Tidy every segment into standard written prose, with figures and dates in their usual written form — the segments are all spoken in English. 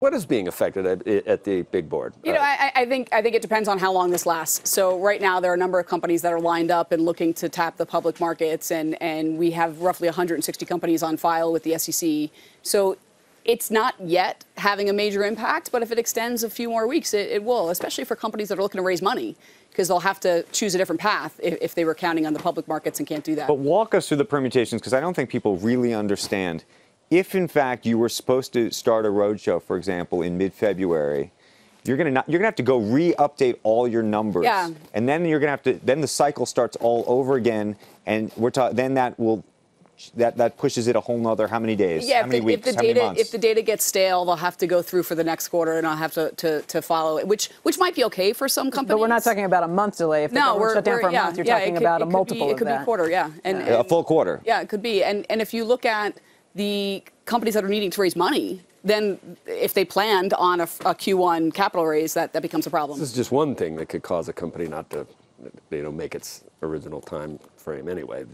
What is being affected at the big board? You know, I think it depends on how long this lasts. So right now there are a number of companies that are lined up and looking to tap the public markets, and we have roughly 160 companies on file with the SEC. So it's not yet having a major impact, but if it extends a few more weeks, it will, especially for companies that are looking to raise money, because they'll have to choose a different path if they were counting on the public markets and can't do that. But walk us through the permutations, because I don't think people really understand. If, in fact, you were supposed to start a roadshow, for example, in mid-February, you're gonna have to go re-update all your numbers, and then you're gonna have to. Then the cycle starts all over again, and then that pushes it a whole nother how many days? Yeah, how many weeks? How many months? If the data gets stale, they'll have to go through for the next quarter, and I'll have to follow it, which might be okay for some companies. But we're not talking about a month delay. If we're shut down for a month, you're talking about a multiple of that. It could be a quarter, and a full quarter. Yeah, it could be. And if you look at the companies that are needing to raise money, then if they planned on a Q1 capital raise, that becomes a problem. This is just one thing that could cause a company not to, make its original time frame anyway.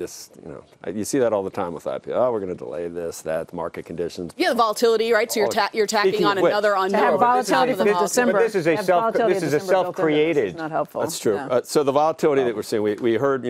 You see that all the time with IPO. Oh, we're going to delay this, that, the market conditions. Yeah, the volatility, right? So you're tacking on another unknown. To have volatility for December. But this is a self-created. Not helpful. That's true. Yeah. So the volatility that we're seeing, we heard,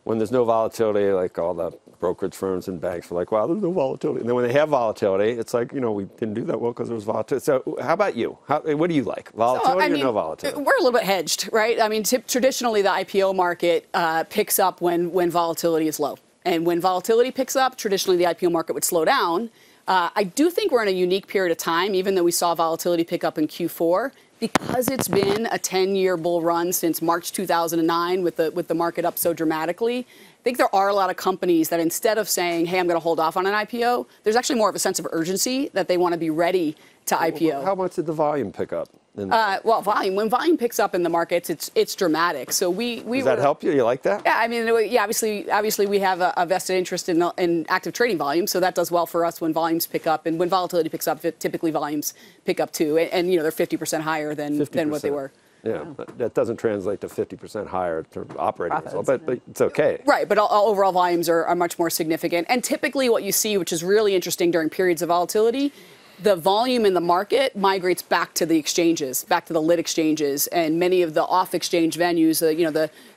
when there's no volatility, like all the brokerage firms and banks were like, wow, there's no volatility. And then when they have volatility, it's like, we didn't do that well because there was volatility. So how about you? What do you like? Volatility or no volatility? We're a little bit hedged, right? I mean, traditionally, the IPO market picks up when volatility is low. And when volatility picks up, traditionally, the IPO market would slow down. I do think we're in a unique period of time, even though we saw volatility pick up in Q4. Because it's been a 10-year bull run since March 2009 with the market up so dramatically, I think there are a lot of companies that instead of saying, hey, I'm going to hold off on an IPO, there's actually more of a sense of urgency that they want to be ready to IPO. How much did the volume pick up? Well, when volume picks up in the markets, it's dramatic. So does that help you? You like that? Yeah, I mean, obviously we have a vested interest in active trading volume, so that does well for us when volumes pick up, and when volatility picks up, typically volumes pick up too, and they're 50% higher than what they were. Yeah, that doesn't translate to 50% higher to operating results, but it's okay. Right, but overall volumes are much more significant. And typically what you see, which is really interesting during periods of volatility, the volume in the market migrates back to the exchanges, back to the lit exchanges, and many of the off-exchange venues,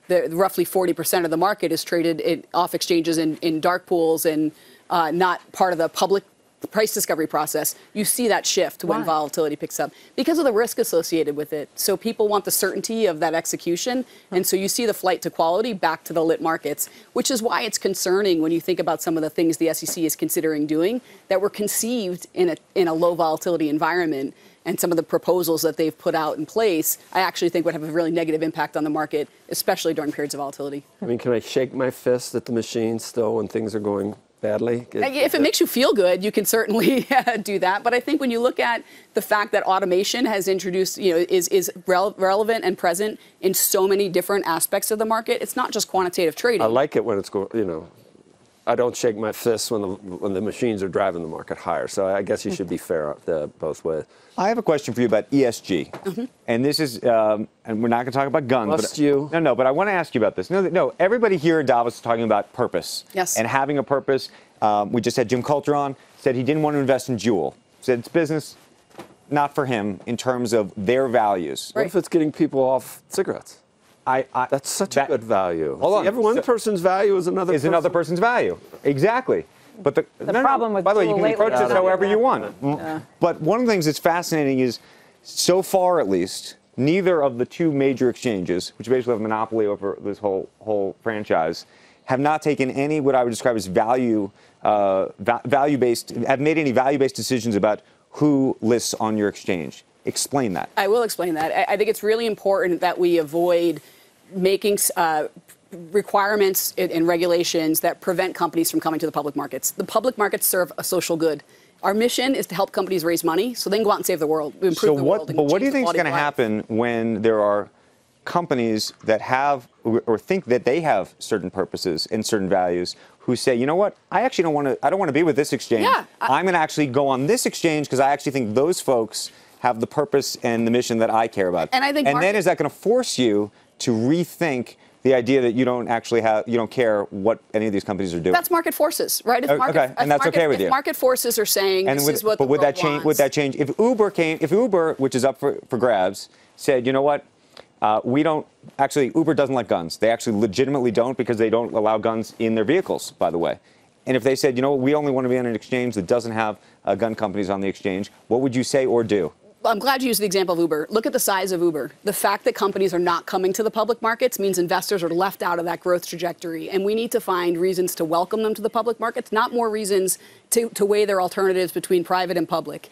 the roughly 40% of the market is traded off exchanges in dark pools and not part of the public price discovery process. You see that shift when volatility picks up because of the risk associated with it. So people want the certainty of that execution. And so you see the flight to quality back to the lit markets, which is why it's concerning when you think about some of the things the SEC is considering doing that were conceived in a low volatility environment. And some of the proposals that they've put out in place, I actually think would have a really negative impact on the market, especially during periods of volatility. I mean, can I shake my fist at the machine still when things are going badly? If it makes you feel good, you can certainly do that. But I think when you look at the fact that automation has introduced, is relevant and present in so many different aspects of the market, it's not just quantitative trading. I like it when it's going, I don't shake my fists when the machines are driving the market higher. So I guess you should be fair both ways. I have a question for you about ESG. And this is, and we're not going to talk about guns. But I want to ask you about this. No, everybody here at Davos is talking about purpose. Yes. And having a purpose. We just had Jim Coulter on, said he didn't want to invest in Juul. Said it's business, not for him in terms of their values. What if it's getting people off cigarettes? That's such a good value. Hold on. Every one person's value is another person's value. Exactly. But the problem with by the way, you can approach this however you want. Yeah. But one of the things that's fascinating is, so far at least, neither of the two major exchanges, which basically have a monopoly over this whole franchise, have not taken any what I would describe as value-based, have made any value-based decisions about who lists on your exchange. Explain that. I will explain that. I think it's really important that we avoid making requirements and regulations that prevent companies from coming to the public markets. The public markets serve a social good. Our mission is to help companies raise money so they can go out and save the world, improve the world. But what do you think is going to happen when there are companies that have or think that they have certain purposes and certain values who say, you know what, I don't want to be with this exchange. Yeah, I'm going to actually go on this exchange because I actually think those folks have the purpose and the mission that I care about. And then is that going to force you to rethink the idea that you don't care what any of these companies are doing. That's market forces, right? Okay, and that's okay with you. If market forces are saying this is what the world wants. Would that change if Uber, which is up for grabs, said, you know what? Uber doesn't like guns. They actually legitimately don't, because they don't allow guns in their vehicles, by the way. And if they said, you know what, we only want to be on an exchange that doesn't have gun companies on the exchange, what would you say or do? I'm glad you used the example of Uber. Look at the size of Uber. The fact that companies are not coming to the public markets means investors are left out of that growth trajectory. And we need to find reasons to welcome them to the public markets, not more reasons to weigh their alternatives between private and public.